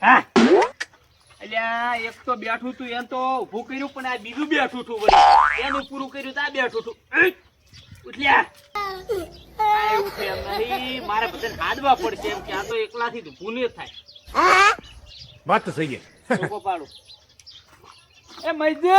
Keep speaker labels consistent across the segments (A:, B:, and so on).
A: હા
B: અલ્યા એક તો બેઠું તું એમ તો ઊભું કર્યું પણ આ બીજું બેઠું તું વળી એનું પૂરું કર્યું તો આ બેઠું તું ઉઠલ્યા આ ઉઠે એમ નહીં મારે બધાને હાદવા પડશે એમ કે આ તો એકલાથી ઊભું નહીં થાય
A: વાત તો સહી છે
B: ચોકો પાડું એ મૈદે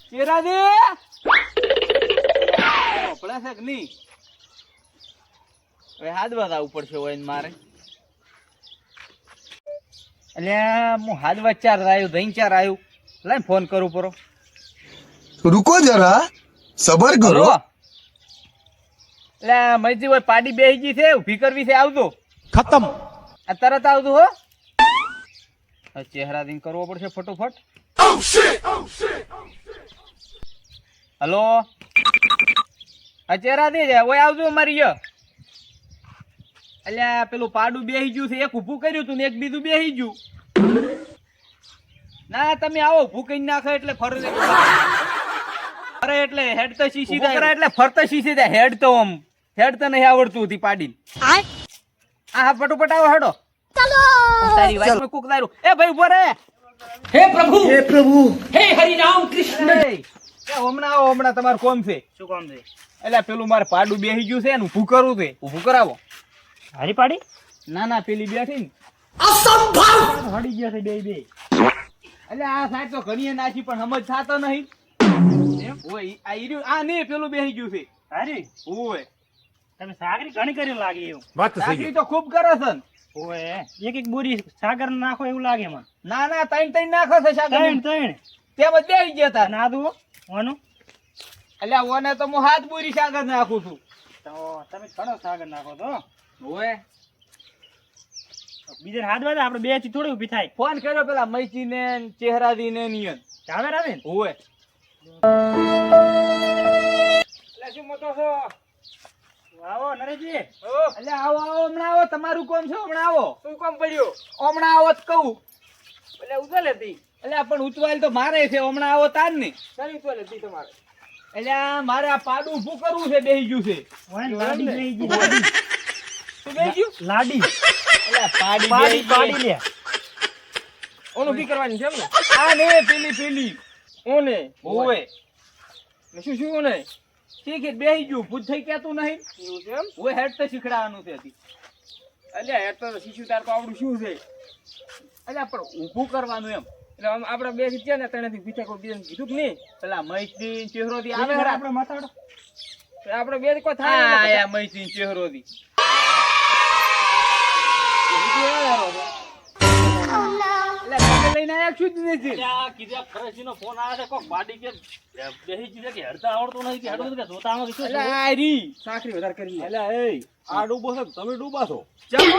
B: ચેરા દે પડે છે કે નહીં હવે હાદવા જવું પડશે હોય ને મારે એટલે હું હાદવા ચાર આવ્યું દહીં ચાર આવ્યું લાઈ ફોન કરું પરો
C: रुको जरा सबर करो
B: એટલે મૈજી હોય પાડી બેહી ગઈ છે ઊભી કરવી છે આવજો
A: ખતમ
B: આ તરત આવજો હો આ ચહેરા દીન કરવો પડશે ફટોફટ હલો આ ચહેરા દે છે ઓય આવજો અમારી ય અલ્યા પેલું પાડું બેહી ગયું છે એક ઊભું કર્યું તું ને એક બીજું બેહી ગયું ના તમે આવો ઊભું કરી નાખો એટલે ફરે એટલે હેડ તો શીશી દે એટલે ફરતો શીશી દે હેડ તો આમ હેડ તો નહીં આવડતું હતી પાડીને હા ફટોફટ આવો હેડો તારી વાઈફમાં કુક દારૂ એ ભાઈ ઉભો રે
D: हे प्रभु हे हरि राम कृष्ण
B: હમણાં આવો હમણાં તમારું કોમ છે
A: શું કામ છે
B: એટલે પેલું મારે પાડું બેહી ગયું છે ને ઊભું કરવું છે ઊભું કરાવો
A: હારી પાડી
B: ના ના પેલી બેઠી ને
D: असंभव
A: હડી ગયા છે બે
B: એટલે આ સાઈડ તો ઘણી નાખી પણ સમજ થાતો નહીં ઓય આ ઈર્યું આ નહીં પેલું બેહી ગયું છે
A: હારી
B: ઓય
A: તમે સાગરી ઘણી કરી લાગે એવું
E: વાત તો સહી
B: સાકરી તો ખૂબ કરે છે ને.
A: ઓય એક બોરી સાગર નાખો એવું લાગે મને
B: ના ના ત્રણ નાખો છે સાકરી
A: ત્રણ
B: તેમ જ બેહી ગયા તા
A: ના દો ઓનું
B: એટલે ઓને તો હું હાથ બોરી સાગર નાખું છું
A: તો તમે ઘણો સાગર નાખો તો
B: ઓય
A: બીજે હાથ વાગે આપણે બે થી થોડી ઊભી થાય
B: ફોન કર્યો પેલા મૈચી ને ચહેરાદી ને નિયન
A: આવે ને
B: ઓય એટલે શું મોટો છો
A: આવો નરેશજી
B: એટલે આવો આવો હમણાં આવો તમારું કોમ છે હમણાં આવો શું કોમ પડ્યું હમણાં આવો જ કહું એટલે ઉતરે હતી એટલે પણ ઉતવાલ તો મારે છે હમણાં આવો તાર ને ચાલી ઉતવાલ હતી તમારે એટલે મારે આ પાડું ઊભું કરવું છે બેહી ગયું છે
A: લાડી લઈ ગઈ
B: શું બેહી ગયું
A: લાડી
B: એટલે પાડી
A: પાડી લે
B: ઓનું કી કરવાની છે એમ ને આ ને પેલી ઓને ઓય શું શું ઓને ઠીક છે બેહી ગયું પૂછ થઈ કેતું નહીં એવું છે એમ ઓય હેડ તો શીખડાવાનું છે હતી એટલે હેડ તો શીશું તાર તો આવડું શું છે એટલે પણ ઊભું કરવાનું એમ એટલે આપણે બે છે ને તણેથી પીછે કોઈ બીજાને કીધું કે નહીં પેલા મૈત્રી ચહેરોથી આવે
A: આપણે માથાડો
B: આપણે બે કોઈ થાય આયા મૈત્રી ચહેરોથી એટલે તમે લઈને આયા શું જ નથી
A: આ કીધા ફરજીનો ફોન આવે છે કોક બાડી કે બેહી જીદે કે હડતા આવડતું નહીં કે હડતું કે જોતા આમાં શું
B: એટલે આ રી સાકરી વધારે કરી લે
E: એટલે એ આ ડૂબો છે તમે ડૂબા છો
B: ચાલો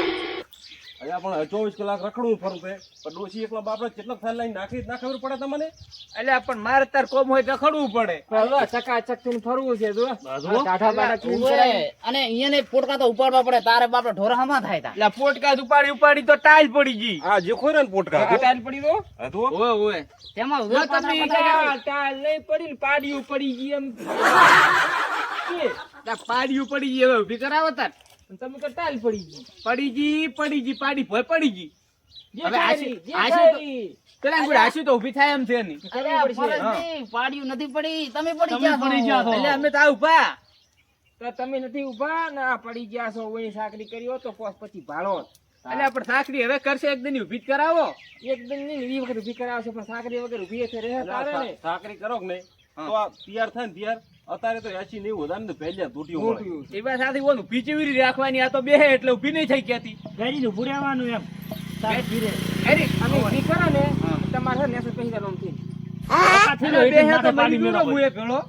E: અહીંયા પણ 24 કલાક રખડવું ફરું છે પણ ડોસી એકલા બાપડા કેટલો થાલ લઈને નાખી ના ખબર પડે તમને
B: એટલે પણ મારે તાર કોમ હોય તો ખડવું પડે ચકાચક થઈને ફરવું છે જો ટાઢા બાટા ક્લીન કરાય
D: અને અહીંયાને પોટકા તો ઉપાડવા પડે તારે બાપડે ઢોરામાં થાય તા
B: એટલે પોટકા ઉપાડી તો ટાઈલ પડી ગઈ
E: આ જે ખોરે ને પોટકા
B: ટાઈલ પડી તો
E: હા તો
B: ઓય ઓય
D: તેમાં
B: જો તમે ટાઈલ નહીં પડી ને પાડીયું પડી ગઈ એમ કે પાડીયું પડી ગઈ હવે ઊભી કરાવો તાર તમે તો ટાઈલ પડી ગઈ પાડી ભોય પડી ગઈ હવે આશી પેલા ગુડ આશી તો ઊભી થાય એમ છે નહીં
D: પાડ્યું નથી પડી તમે પડી ગયા
B: એટલે અમે તો ઉભા તો તમે નથી ઉભા ના પડી ગયા છો ઓય સાકરી કર્યો તો પોસ પછી ભાળો એટલે પણ સાકરી હવે કરશે એક દિન ઊભી જ કરાવો એક દિન નહીં 20 વખત ઊભી કરાવશે પણ સાકરી વગર ઊભી છે રહે તારે ને
E: સાકરી કરો કે નહીં તો આ તૈયાર થાય ને તૈયાર અત્યારે તો 80 90 વધારે ને પહેલા તૂટ્યું મળે
B: એ વાત સાથે ઓનું ઊભી ચીવરી રાખવાની આ તો બેહે એટલે ઊભી નહીં થઈ કેતી
A: ગરીનું ઊભું રહેવાનું એમ સાહેબ ધીરે
B: અરે અમે ઊભી કરો ને તમારે ને પૈસા જવાનું છે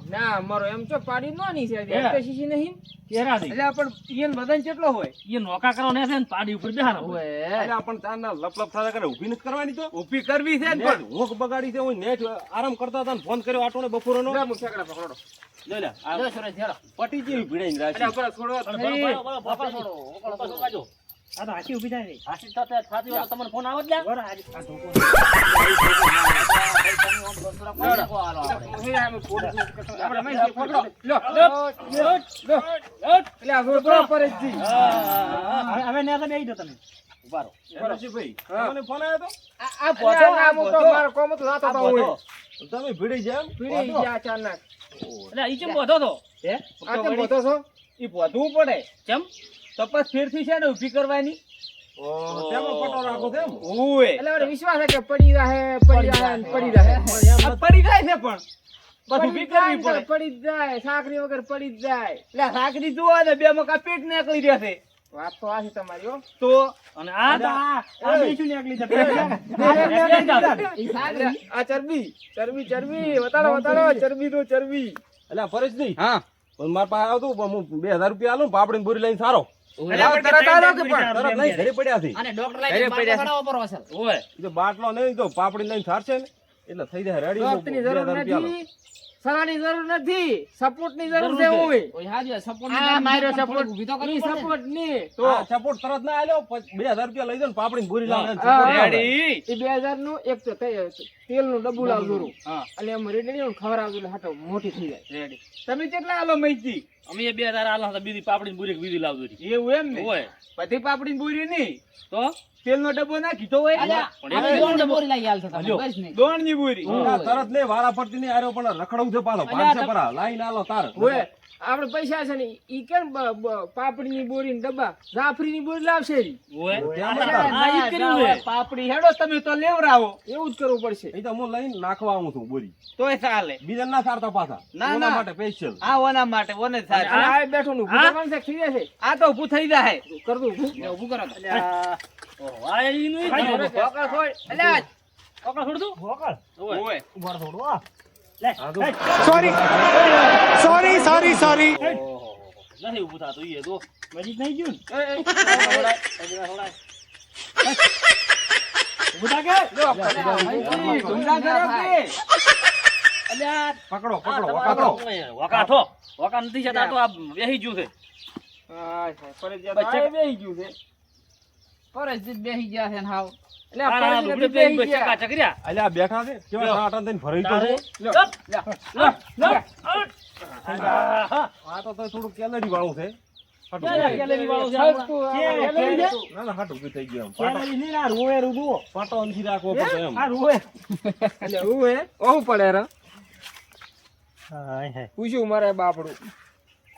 B: ના મારો એમ તો પાડી નો ની છે શીશી નહીં એટલે પણ ઈયન બધાને કેટલો હોય
A: એ નોકા કરો ને છે ને પાડી ઉપર બેહારો
E: એટલે પણ ચારના લપલપ થતા કરે ઊભી નથી કરવાની તો
B: ઊભી કરવી છે ને પણ
E: ઊંઘ બગાડી છે હું નેટ આરામ કરતા હતા ને ફોન કર્યો આટોને બપોરનો
B: મુસાકડા પકડો
E: જોઈ લે આ
D: જો સુરેશ હેડો
E: પટી જેવી ભીડાઈને
B: એટલે
E: રાખી
B: ઉપર થોડો
A: બાપા છોડો કાજો આ તો હાથી ઊભી થાય હાથી થતા છાતી વાળો તમને ફોન આવે જ લે બરાબર આ ધોકો હવે ને તમે આવી દો તમે ઉભા રહો.
E: નરસિંહભાઈ, તમને ફોન આવ્યો તો?
B: આ પહોંચો ના મૂકો મારો કોમ તો જાતો તો હોય
E: તમે ભીડી જેમ
B: પીડી ગયા અચાનક
A: એટલે ઈ ચમ બોધો તો હે
B: આ કેમ બોતો છો
A: ઈ બોધવું પડે
B: કેમ
A: તપાસ ફેરથી છે ને ઊભી કરવાની
E: તેમાં પટો રાખો તેમ
B: ઓય એટલે મને વિશ્વાસ છે કે પડી રહે ને પડી રહે
A: આ પડી જાય છે પણ બસ ઊભી કરવી પડે
B: પડી જ જાય સાકરી વગર પડી જ જાય
A: એટલે સાકરી જુઓ ને બે મકા પેટ નીકળી રહેશે
B: વાત તો આ છે તમારી હો
A: તો અને આ બેસું નીકળી જશે
B: ઈ સાકરી આ ચરબી ચરબી ચરબી વતાડો ચરબી તો ચરબી
E: એટલે પરેશજી
B: હા
E: પણ મારા પાસે આવ્યો તો હું 2000 રૂપિયા આલું પાપડી બોરી લઈને સારો
B: તરત આલો કે પણ
E: તરત લઈને ઘરે પડ્યા છે
D: અને ડોક્ટર
B: ઘરે
D: લઈને
B: પડ્યા છે.
D: બાટલો ચડાવવો પડો અસલ.
A: ઓય
E: ઈ તો બાટલો નહીં તો પાપડી લઈને સારશે ને એટલે થઈ જાય રેડી
B: ડોક્ટરની જરૂર નથી સલાહની જરૂર નથી સપોર્ટની જરૂર છે
A: જરૂર છે.
B: ઓય
D: ઓય હાજી સપોર્ટ
B: આ માર્યો સપોર્ટ
D: ઊભી તો
B: ની
D: કરવી પડે.
B: સપોર્ટ ની
E: તો સપોર્ટ તરત ના આલ્યો 2000 રૂપિયા લઈ દો ને પાપડી બોરી લાવે ને
B: હા,
E: support લાવે.
B: એ 2000 નું એક તો તેલ નું ડબ્બુ લાવજો
A: હા
B: અને એમ રેડી ખવડાવજો એટલે હાટો મોટી થઈ જાય
A: રેડી
B: તમે કેટલા આલો મૈજી
A: અમે 2000 આલા હતા બીજી પાપડી બુરી બીજી લાવજો
B: એવું એમ ને
A: ઓય
B: બધી પાપડી પૂરી નહીં
A: તો
B: તેલ નો ડબ્બો નાખી તો હોય
D: અલ્યા,
A: પણ
D: આપણે દોણને બોરી લાવી આલતા તમે,
A: હલ્યો.
D: બસ નહીં.
B: દોણ ની પૂરી
E: ના, તરત નહીં વારા ફરતી નહીં આર્યો પણ રખડવું છે પાછો 500 પરા લાઈન આલો તાર
B: હોય આપણે પૈસા છે ને ઈ કેમ પાપડી ની બોરી ને ડબ્બા જાફરી ની બોરી લાવશે ઈ.
A: ઓય
E: ત્યાં
A: આ ઈ કર્યું છે
B: પાપડી હેડો તમે તો લેવરાવો એવું જ કરવું પડશે
E: એ તો હું લઈને નાખવા આવું છું બોરી
B: તોય ચાલે
E: બીજા ના સારતા પાછા
B: ના,
E: ઓના
B: ના.
E: માટે સ્પેશિયલ
B: આ ઓના માટે ઓને
A: સારે.
B: આ બેઠો નું
A: હા?
B: થઈ જશે આ તો ઊભું થઈ જાય કર દઉં
D: ઊભું કરો તો.
A: ઓહો આ ઈ નું
B: ભોકળ છોડ અલ્યા
A: ઓકળ છોડ દઉં ઓકળ
B: ઓય
A: ઉભા છોડ વા લે
C: સોરી
A: નથી ઊભું થાતું ઈ તો મજી નહીં ગયું ઊભું થા કે
B: ધંધા કરો કે
A: અલ્યા
E: પકડો પકડો
A: આ
E: વકાતો
A: તમારો વકાથો વકા નથી છે આ તો આ બેહી ગયું છે
B: ફરજિયાત આ બેહી ગયું છે
D: પરિસ્થિતિ બેસી ગયા છે ને હાવ.
B: એટલે
A: આ
B: આ
A: લુગડી
B: ફરજિયાત
A: પહેરીને
B: બેહી ગયા.
A: ચકા ચકર્યા
E: અલ્યા બેઠા છે કેવા સાટા થઈને ફરી તો
A: તારે
E: જો.
A: હા
E: આ તો થોડું કેલરી વાળું છે હાટું
A: ક્યાં
E: થઈ
A: કેલેરી વાળો છે
B: હસતું, આ
A: કે
B: કેલેરી છે?
E: ગયું. ના ના હાટું ઉભી થઈ ગયું એમ.
A: કેલેરી નહીં ના રોએ રૂદુઓ
E: પાટો અંથી રાખવો પડે એમ
A: આ રોએ
B: એટલે હું હે ઓહું પડે રે
A: હાય હાય
B: પૂછ્યું મારે બાપડું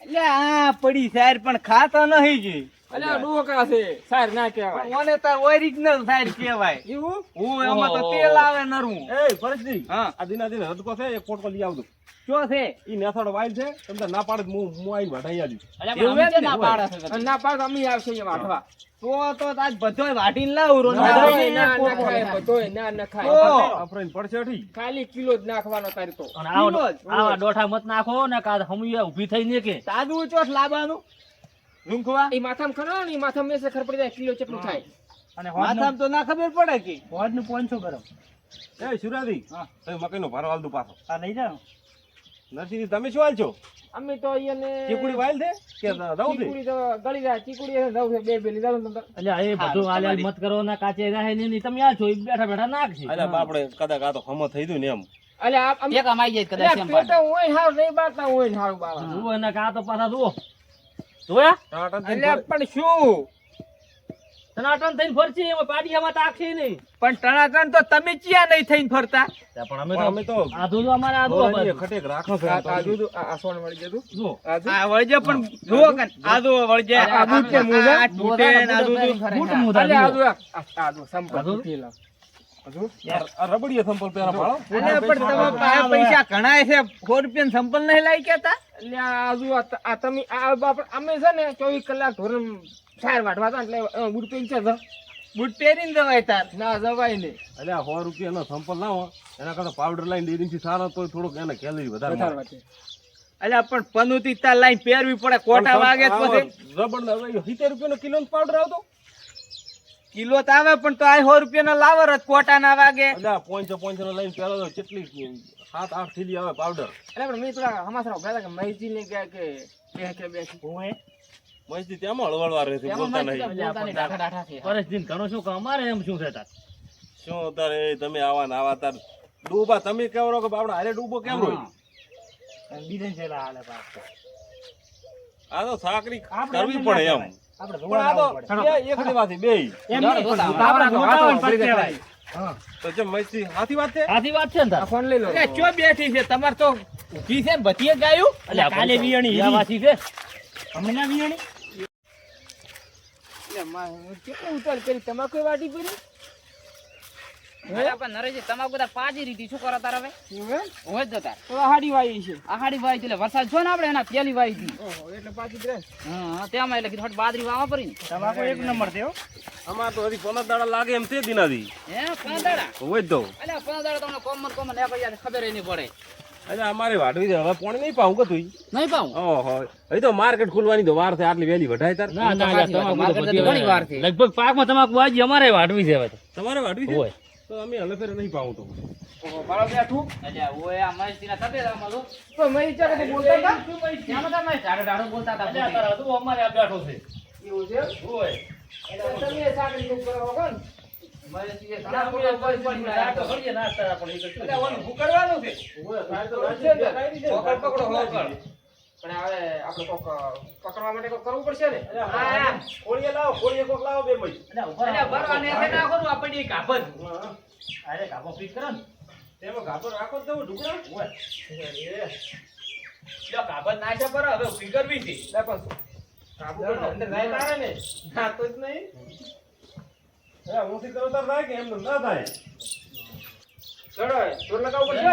F: એટલે આ પડી સાર પણ ખાતા નહીં જી
B: અલ્યા ડોકા છે સાર ના કહેવાય
F: મને તાર ઓરિજિનલ સાર કહેવાય
B: એવું
F: હું એમાં તો તેલ આવે નરવું
E: એ ફરજથી
F: હા
E: આ દિના દિન હદકો છે એક પોટકો લઈ આવજો
F: શું છે
E: ઈ નેસાડો વાઈલ છે તમને ના પાડે તો હું આઈને વાઢાઈ આલી
D: અલ્યા, પણ અમે તો ના પાડે છે
B: અને ના પાડ અમે આવશે અહીંયા વાટવા
F: તો આજ બધોય વાટીને લાવું રોજ
B: બધોય ના નખાય, બધોય ના નખાય.
E: અફરાઈને પડશે અઠી
B: ખાલી કિલો જ નાખવાનો તારે તો
A: અને આવા દોઠા મત નાખો ને કા હમુયા ઊભી થઈને કે
F: તાજું ચોટ લાવવાનું ઝુંખવા
B: એ માથામાં ખરો ને એ માથામાં મેસે ખબર પડી જાય કિલો કેટલું થાય
A: અને
F: માથામાં તો ના ખબર પડે કે
A: હોજ નું 500 ગરમ
E: એ સુરાદી
A: હા.
E: તમે મકઈનો ભારો હાલ દો પાછો
A: આ લઈ જાઓ
E: નરસિંહ તમે શું હાલ છો
B: અમે તો અહીંયાને
E: ચીકુડી વાઈલ છે કે રહું છે
B: ચીકુડી તો ગળી જાય ચીકુડી રહું છે બે બે લીધા તો
A: એટલે એ બધું આલે મત કરો ના કાચે રહે નહીં તમે આ છો ઈ બેઠા બેઠા નાખશે
E: અલ્યા બાપડે કદાચ આ તો હમ થઈ ગયું ને એમ
B: અલે આ અમે
D: એક અમાઈ જાય કદાચ એમ
B: પેટા હોય હાવ નહીં બાતા હોય ને હાવ બાવા
A: જુઓ ને કા તો પાછા જુઓ જોયા
E: ટાટા થઈને
B: અલ્યા પણ શું
A: ટનાટન થઈને ફરશે એમાં પાડિયામાં તાકશે નહીં
F: પણ ટણાટણ તો તમે ચિયા નહીં થઈને ફરતા
A: પણ
E: પણ અમે તો
A: આધું તો અમારે આધું
E: ધોરણીએ
A: બધું.
E: ખટેક રાખો છે
B: આ
E: એમ તો.
B: આ દૂધ આ સોન મળી જતું
A: જુઓ
F: આ વળજે પણ જુઓ કન આ જો વળજે
B: આ બૂટ કે મોજા?
F: આ તૂટે ને આ દૂધ
A: બૂટ મુદા
B: અલે આ
A: જુઓ.
B: જો આ જો સંપલ
A: આધું?
B: પીલા
E: આ રબડીએ સંપલ પહેલા ભાળો
F: અને પણ તમારા પાસે પૈસા ઘણા છે 100 રૂપિયા સંપલ નહીં લાવી કેતા
B: એટલે આ જો આ તમે આ બાપ અમે છે ને 24 કલાક ધોરણ 4 વાટવા હતા એટલે બૂટ પહેરી છે
F: બૂટ પહેરીને જવાય તાર
B: ના જવાય નહીં
E: અલ્યા 100 રૂપિયાનો સંપલ ના હોય એના કરતા પાવડર લાઈન ડેરીથી સારા તો થોડુંક એને કેલરી વધારે
B: વધારે
E: મળે.
B: વાટે
F: અલ્યા પણ પનુતી તાર લાઈન પહેરવી પડે કોટા વાગે તો પછી
E: રબડ ના 70 રૂપિયાનો કિલો પાવડર આવતો
F: કિલો તો આવે પણ તો આ 100 રૂપિયાનો લાવર જ કોટા ના વાગે
E: અલ્યા 500 નો લાઈન પહેરો તો કેટલી 7-8 થેલી આવે પાવડર
B: એટલે પણ મેં થોડા હમાસરા ઉભા હતા કે મહેજી ને ગયા કે બે
A: હું એ
E: મસ્તી તેમાં હળવળવા રહે છે બોલતા નહીં
D: પોતાની ડાઠા ડાઠા છે.
A: પરિસ્થિતિ ઘણું શું કે અમારે એમ શું છે તાર
E: શું તારે તમે આવા ને આવા તાર ડૂબા તમે કેવો રહો કે બાપડા હારે ડૂબો કેમ રહો
A: બીજે છેલા હાલે પાછો
E: આ તો સાકરી
A: આપણે
E: કરવી
A: એમ
E: પડે
A: ના
E: એમ
A: કહેવાય. આપણે
E: પણ આ તો બે એક દેવાથી બે
A: એમ
D: જાઓ,
A: નહીં,
D: જોતા
A: પણ
D: આવો.
A: આપણે જોતાવાનું ફરક કહેવાય.
E: તો જેમ મૈસી હાથી વાત છે.
A: સાચી વાત છે ને તાર?
F: ફોન લઈ લો ચો બેઠી છે તમાર તો ઊભી છે ને બતીએ ગાયું
A: અલ્યા, કાલે વિયાણી હીરાવાસી છે. હમણાં વિયાણી?
F: એટલે કેટલું ઉતાર કરી તમારે કોઈ વાટી પડી
D: અરે આપણે નરેશજી તમાકુ બધા પાજી રીધી શું કરો તાર હવે હોય જ તાર
F: તો હાડી વાઈ છે
D: આહાડી વાઈ એટલે વરસાદ છો ને આપણે એના પેલી વાઈ હતી
F: ઓહો એટલે પાછી ડ્રેસ
D: હા તેમાં એટલે કીધું બાદરી વાવા પડી ને
A: તમાકુ એક નંબર છે હો.
E: અમાર તો હજી 15 દાડા લાગે એમ છે દિનાથી
D: હે પંદાડા
E: હોય જ તો
D: અલ્યા પંદાડા તમને કોમન ને ભાઈ ખબર નહીં પડે
E: અરે અમારે વાડવી દે હવે પાણી નહીં પાઉં કતું
D: નહીં પાઉં
E: ઓહો હવે તો માર્કેટ ખુલવાની તો વાર છે આટલી વહેલી વઢાય તાર
A: ના ના યાર, તમાકુ તો
D: માર્કેટ
A: બધી
D: ઘણી વાર છે.
A: લગભગ પાકમાં તમાકુ વાજી અમારે વાટવી છે હવે તો.
E: તમારે વાડવી છે
A: હોય.
E: તો અમે હલે ફેરે નહીં પાઉં તો
F: ઓહો બાળો બેઠું
D: અલ્યા ઓય આ મસ્તીના થતે આમાં તો
F: તો મઈ ચાલે તો બોલતા હતા
D: ત્યાંમાં તમે ઢાઢો બોલતા હતા
A: અલ્યા, તારા તું અમારે આ બેઠો છે.
F: એવું છે
A: હોય.
F: એટલે તમે સાકરી નું કરો કોણ
D: મસ્તી
A: ના, આપણે કોઈ પણ ના તો કરીએ, ના તારા પણ એ તો શું?
F: એટલે ઓલું ભૂકરવાનું છે
E: હોય સાહેબ તો
F: છે ને? પકડ પકડો હોકડ પણ હવે આપણે કોક પકડવા માટે કોક કરવું પડશે ને
E: હા ખોળીએ લાવો ખોળીએ કોક લાવો બે મઈ
A: અલ્યા, ઉભા રહો.
F: અલ્યા બરવા ને તે નાખો નું આપણી કાપડ
A: અરે, કાપો ફિટ કરો ને.
E: તેમાં ગાતો રાખો જ દેવો ઢુકડા
A: હોય.
F: જો કાપડ નાખ્યા પર હવે ઉભી કરવી છે લે બસ કાપડ અંદર જાય તારે ને ના તો જ નહીં
E: એ ઊંધી કરો તાર થાય કે એમ ના થાય
F: ચડો જોર લગાવવું પડશે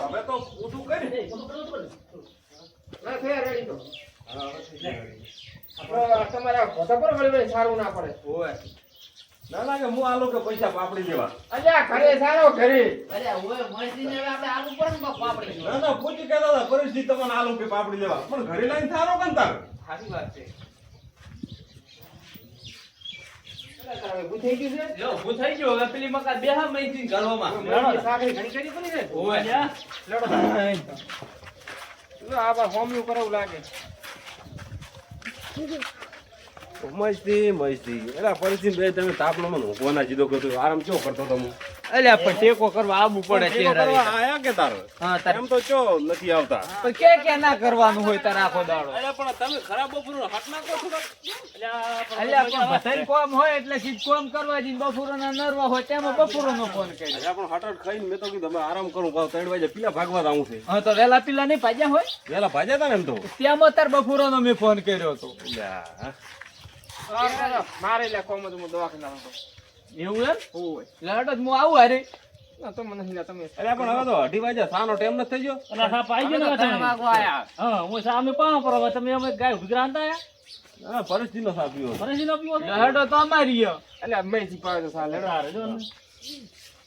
E: હવે તો ઊંધું કરી
F: તમારા ભોતા પર વળી સારું ના પડે
E: ઓય ના લાગે હું આલો કે પૈસા પાપડી દેવા
F: અલ્યા ઘરે સારો ઘરે
D: અલ્યા ઓય મસ્તીને હવે આપણે આલુ પડે ને પાપડી
E: ના ના પૂછી કહેતા હતા પરિસ્થિતિ તમને આલો કે પાપડી દેવા પણ ઘરે લઈને થારો કન તાર
F: સાચી વાત છે ઊભું થઈ ગયું છે
B: જો હું થઈ ગયો હવે પેલી મકા બેહા મૈસી ઘરમાં
F: સાકરી ઘણી કરી પડી ને
B: ઓય
F: જો આ બા હોમિયું કરે એવું લાગે
E: મસ્તી એલા પરિસ્થિતિ બે તમે તાપનો મને કોના જીદો કરતો આરામ ચો કરતો તો હું
B: અલ્યા પણ ટેકો કરવા આવવું પડે
E: ટેકો કરવા આયા કે તાર
B: હા તાર
E: એમ તો ચો નથી આવતા
B: પણ કે ના કરવાનું હોય તાર આખો દાડો
E: અલ્યા પણ તમે ખરાબ બપોરનો હાથ નાખો છો
B: અલ્યા પણ બધાય કોમ હોય એટલે સીધ કોમ કરવા જઈને બપોરના નરવા હોય તેમાં બપોરનો ફોન કર્યો
E: અલ્યા પણ હટાટ ખાઈને મેં તો કીધું તમે આરામ કરું પાછું 3 વાગે પીલા ભાગવા આવું છે
B: હા તો વેલા પીલા નહીં પાજ્યા હોય
E: વેલા ભાજ્યા તા ને એમ તો
B: ત્યાંમાં તાર બપોરનો મેં ફોન કર્યો હતો
E: અલ્યા
F: મારે લે કોમ તો હું દવાખાના
B: એવું એમ
F: હોય
B: લડો હું આવું હારે
F: ના તો મને નહીં તમે
E: અલ્યા પણ હવે તો 2:30 વાગ્યા સાનો ટાઈમ નથી થઈ ગયો
A: અલ્યા, સાપ આવી ગયો ને તમે.
D: તમાકુ આયા
A: હા, હું સામે પાવા પર હવે તમે અમે ગાય ઉભી કરાવતા આયા?
E: હા પરિસ્થિતિનો સાપ્યો
A: ફરીથી ન પીવો તો?
B: લડો તો અમારી યો
F: એટલે મેં પાવે તો સાલે
A: તારે જો ને.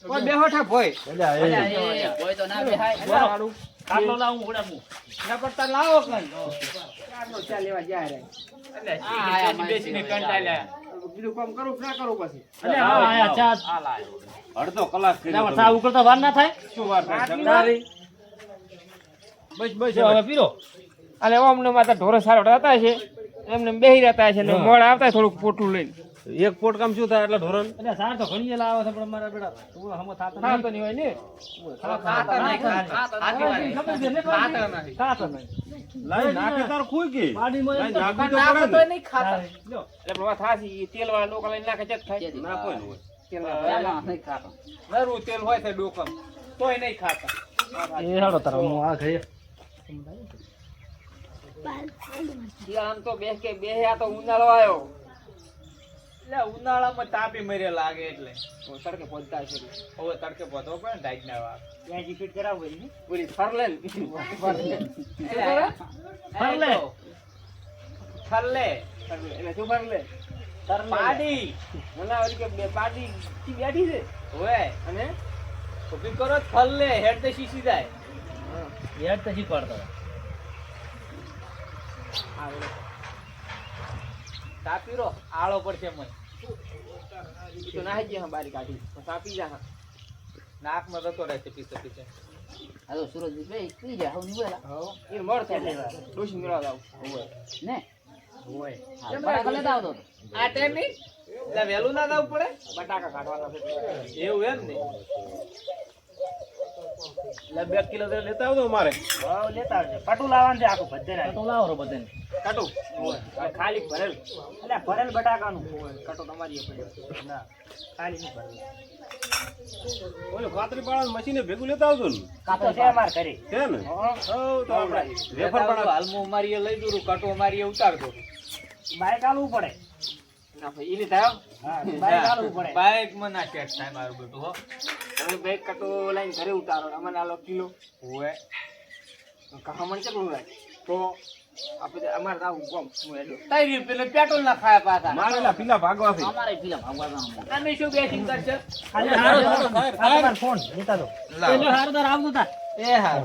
F: કોઈ બેહોઠા ભોય
E: અલ્યા
D: અલ્યા એ કોઈ તો ના બેહાય
F: સારું
A: આટલો લાવું ઉડાડું.
F: ના પડતા લાવો કઈ આટલો ચા લેવા જાય રે
B: બેસીને કંટાળ્યા
F: બીજું કામ કરું કે ના કરું પછી
A: અલ્યા, હા, આયા, ચા.
E: અડધો કલાક
A: અલ્યા,
E: કર્યો
A: પણ ચા ઉકળતા વાર ના થાય?
E: શું વાર થાય
A: તારી.
E: બસ બસ
A: જો હવે પીરો.
F: અને અમને માતા ઢોરો સારો હતા છે એમને બેહી રહેતા છે ને મોડ આવતા થોડુંક પોટલું લઈને
E: એક પોટ કામ શું થાય એટલે ઢોરણ
A: અલ્યા, સાર તો ઘણી યેલા આવે છે પણ મારા બેટા થોડું હમો થાતો
F: હા
A: નહીં.
F: તો નહીં હોય ને
D: ખાતા નહીં ખાતા
A: હા, ખબર છે ને,
F: ખાતા નહીં.
A: ખાતો નહીં.
E: લાઈ નાખે તાર ખુઈ કે
A: પાડીમાં
E: લાઈ
A: એમ તો
E: નાખવી તો
F: નાખો
E: પડે
F: તોય
E: ને.
F: નહીં ખાતા
A: તારે, લ્યો.
F: એટલે વાત થાસી તેલ વાળા ડોકા લઈને નાખે છે જ થાય
E: ના કોઈ ન હોય
F: તેલ
D: પેલા નહીં ખાતા
F: નરું તેલ હોય છે ડોકમ તોય નહીં ખાતા
A: એ હાલો તારા હું આ ખાઈએ.
F: આમ તો બે કે બે આ તો ઉનાળો આવ્યો
B: એટલે ઉનાળામાં તાપી મરે લાગે એટલે
F: તડકે પહોંચતા છે
B: હવે તડકે પહોંચવો પડે ને ટાઈટ ના વાર
A: ત્યાં જી ફિટ કરાવવું હોય ને.
F: બોલી ફરલે
A: ફરલે.
B: થલ્લે
F: એટલે શું ફરલે
B: પાડી
F: મને ઓલી કે બે પાડી કી બેઠી છે
B: ઓય
F: અને
B: ઉભી કરો થલ્લે હેડ તે શીશી જાય
A: યાદ તો શીખવાડતો.
B: તાપી રો આળો પડશે મય
F: ઈ તો નાહી ગયા બારી કાઢી સાપી જા
B: નાકમાં જતો રહેશે પીછે પીછે
D: આ તો સુરજ બે પી જાય હવે નહીં બોલા
F: એ મર થાય ડોશી મેળવા જાવ
D: ને બટાકા લેતા આવતો હતો.
B: આ ટાઈમે એટલે વહેલું ના જવું પડે
A: બટાકા કાઢવાના છે.
B: એવું એમ ને
E: એટલે 2 કિલો લેતા આવજો અમારે
A: ભાવ લેતા આવજો. કટુ લાવવાનું છે આખું બધે
D: તો લાવો રો બધાને.
A: કટુ ખાલી ભરેલ એટલે ભરેલ બટાકાનું કટુ તમારી એ પડ્યો ના ખાલી નહીં ભરેલ
E: ઓલું કાતરી પાળાનું મશીને ભેગું લેતા આવજો ને
A: કાતો છે અમાર ઘરે
E: છે ને
A: હા.
E: હઉ તો આપણે વેફર
B: વેફર
E: પણ
B: હાલમાં મારી એ લઈ દઉં કાટો મારી એ ઉતારતો
A: બાઈક આલવું પડે
B: ના ભાઈ ઈ લીધા
A: હા બાઈક આલવું પડે
B: બાઈક માં ના સેટ થાય મારું બેટું હો
A: હવે બાઈક કટુ લઈને ઘરે ઉતારો અમને આલો કિલો
B: હોય
A: કહામણ કેટલું લાગે તો આપણે અમારે આવું કોમ હું હેડો
B: તારી પેલો પેટ્રોલ ના ખાયા પાછા
E: મારેલા પીલા ભાગવા છે
D: અમારે ફિલ્મ ભાગવા
B: અમે શું બેસિંગ કરશે
A: ખાલી હારો ફોન લેતા દો
B: લાવો.
A: હારો તાર આવતો તા
B: એ હા